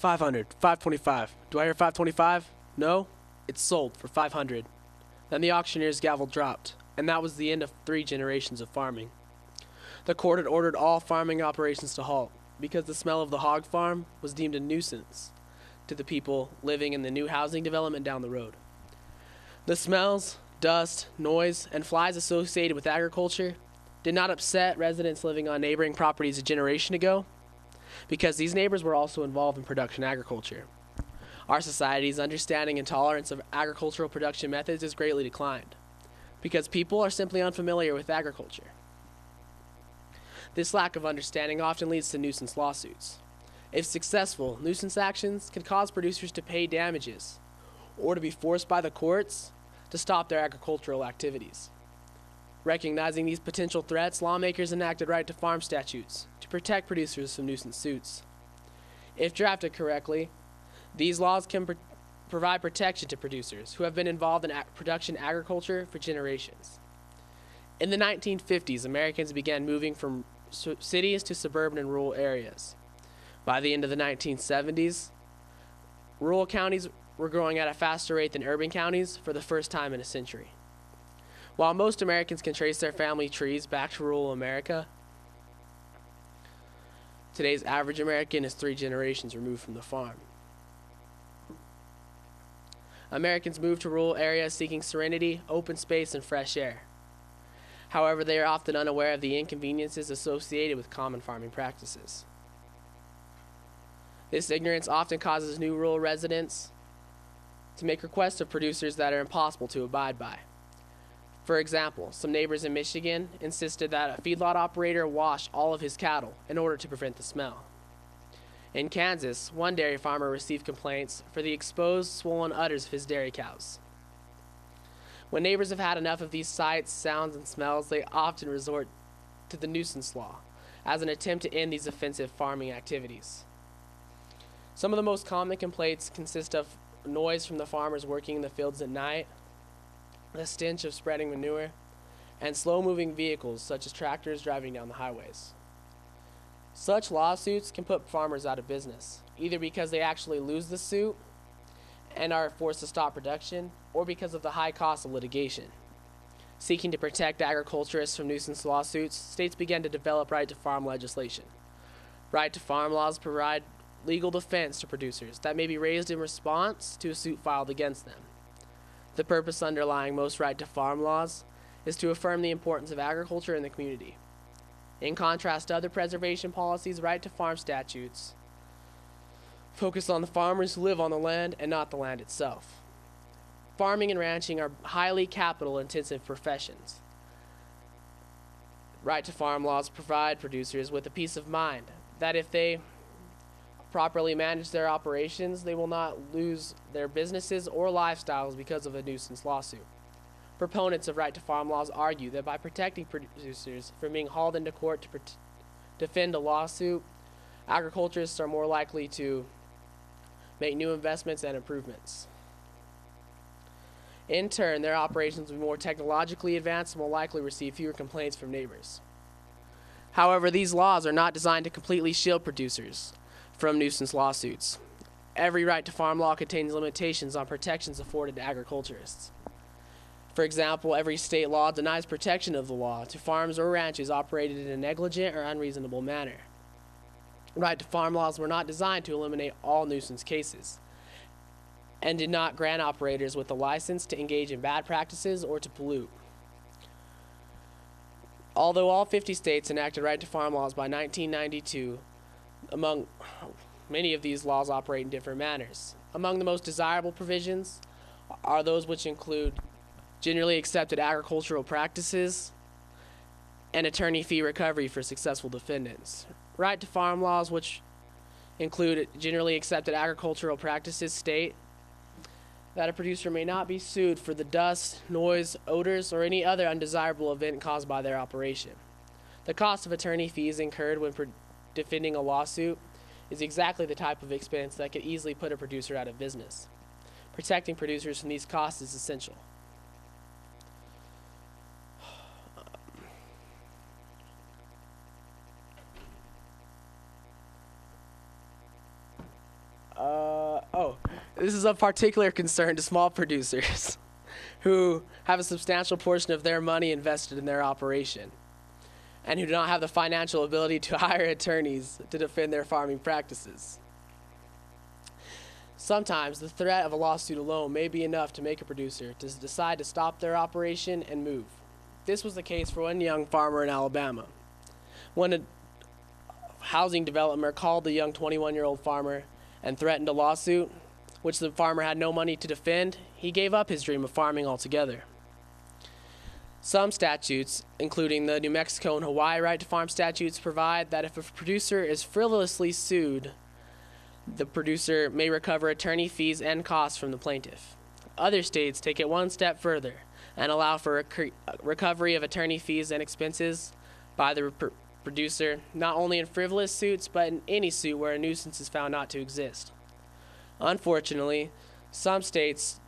500, 525. Do I hear 525? No? It's sold for 500. Then the auctioneer's gavel dropped, and that was the end of 3 generations of farming. The court had ordered all farming operations to halt because the smell of the hog farm was deemed a nuisance to the people living in the new housing development down the road. The smells, dust, noise, and flies associated with agriculture did not upset residents living on neighboring properties a generation ago, because these neighbors were also involved in production agriculture. Our society's understanding and tolerance of agricultural production methods has greatly declined, because people are simply unfamiliar with agriculture. This lack of understanding often leads to nuisance lawsuits. If successful, nuisance actions can cause producers to pay damages, or to be forced by the courts to stop their agricultural activities. Recognizing these potential threats, lawmakers enacted right-to-farm statutes to protect producers from nuisance suits. If drafted correctly, these laws can provide protection to producers who have been involved in production agriculture for generations. In the 1950s, Americans began moving from cities to suburban and rural areas. By the end of the 1970s, rural counties were growing at a faster rate than urban counties for the first time in a century. While most Americans can trace their family trees back to rural America, today's average American is 3 generations removed from the farm. Americans move to rural areas seeking serenity, open space, and fresh air. However, they are often unaware of the inconveniences associated with common farming practices. This ignorance often causes new rural residents to make requests of producers that are impossible to abide by. For example, some neighbors in Michigan insisted that a feedlot operator wash all of his cattle in order to prevent the smell. In Kansas, one dairy farmer received complaints for the exposed, swollen udders of his dairy cows. When neighbors have had enough of these sights, sounds, and smells, they often resort to the nuisance law as an attempt to end these offensive farming activities. Some of the most common complaints consist of noise from the farmers working in the fields at night, the stench of spreading manure, and slow-moving vehicles such as tractors driving down the highways. Such lawsuits can put farmers out of business, either because they actually lose the suit and are forced to stop production, or because of the high cost of litigation. Seeking to protect agriculturists from nuisance lawsuits, states began to develop right-to-farm legislation. Right-to-farm laws provide legal defense to producers that may be raised in response to a suit filed against them. The purpose underlying most right-to-farm laws is to affirm the importance of agriculture in the community. In contrast to other preservation policies, right-to-farm statutes focus on the farmers who live on the land and not the land itself. Farming and ranching are highly capital-intensive professions. Right-to-farm laws provide producers with a peace of mind that if they properly manage their operations, they will not lose their businesses or lifestyles because of a nuisance lawsuit. Proponents of right-to-farm laws argue that by protecting producers from being hauled into court to defend a lawsuit, agriculturists are more likely to make new investments and improvements. In turn, their operations will be more technologically advanced and will likely receive fewer complaints from neighbors. However, these laws are not designed to completely shield producers from nuisance lawsuits. Every right-to-farm law contains limitations on protections afforded to agriculturists. For example, every state law denies protection of the law to farms or ranches operated in a negligent or unreasonable manner. Right-to-farm laws were not designed to eliminate all nuisance cases and did not grant operators with a license to engage in bad practices or to pollute. Although all 50 states enacted right-to-farm laws by 1992, among many of these laws operate in different manners. Among the most desirable provisions are those which include generally accepted agricultural practices and attorney fee recovery for successful defendants. Right-to-farm laws which include generally accepted agricultural practices state that a producer may not be sued for the dust, noise, odors, or any other undesirable event caused by their operation. The cost of attorney fees incurred when defending a lawsuit is exactly the type of expense that could easily put a producer out of business. Protecting producers from these costs is essential. This is of particular concern to small producers who have a substantial portion of their money invested in their operation and who do not have the financial ability to hire attorneys to defend their farming practices. Sometimes the threat of a lawsuit alone may be enough to make a producer to decide to stop their operation and move. This was the case for one young farmer in Alabama. When a housing developer called the young 21-year-old farmer and threatened a lawsuit, which the farmer had no money to defend, he gave up his dream of farming altogether. Some statutes, including the New Mexico and Hawaii right to farm statutes, provide that if a producer is frivolously sued, the producer may recover attorney fees and costs from the plaintiff. Other states take it one step further and allow for recovery of attorney fees and expenses by the producer, not only in frivolous suits, but in any suit where a nuisance is found not to exist. Unfortunately, some states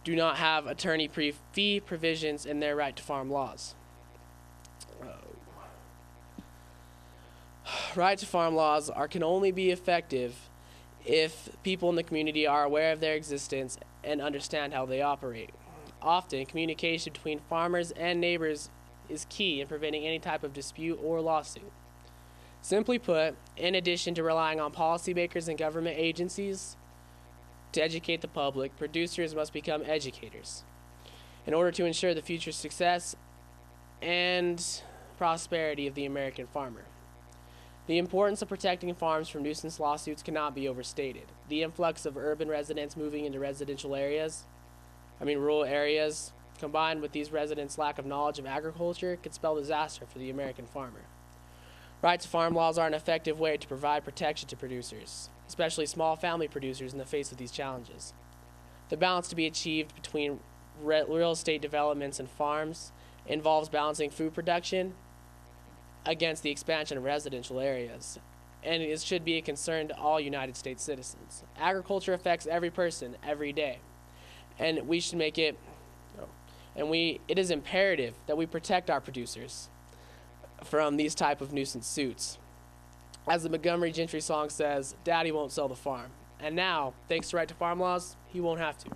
do not have attorney fee provisions in their right to farm laws. Right to farm laws can only be effective if people in the community are aware of their existence and understand how they operate. Often, communication between farmers and neighbors is key in preventing any type of dispute or lawsuit. Simply put, in addition to relying on policymakers and government agencies to educate the public, producers must become educators in order to ensure the future success and prosperity of the American farmer. The importance of protecting farms from nuisance lawsuits cannot be overstated. The influx of urban residents moving into rural areas, combined with these residents' lack of knowledge of agriculture, could spell disaster for the American farmer. Right to farm laws are an effective way to provide protection to producers, especially small family producers, in the face of these challenges. The balance to be achieved between real estate developments and farms involves balancing food production against the expansion of residential areas, and it should be a concern to all United States citizens. Agriculture affects every person every day, and we should make it it is imperative that we protect our producers from these type of nuisance suits. As the Montgomery Gentry song says, "Daddy won't sell the farm." And now, thanks to right to farm laws, he won't have to.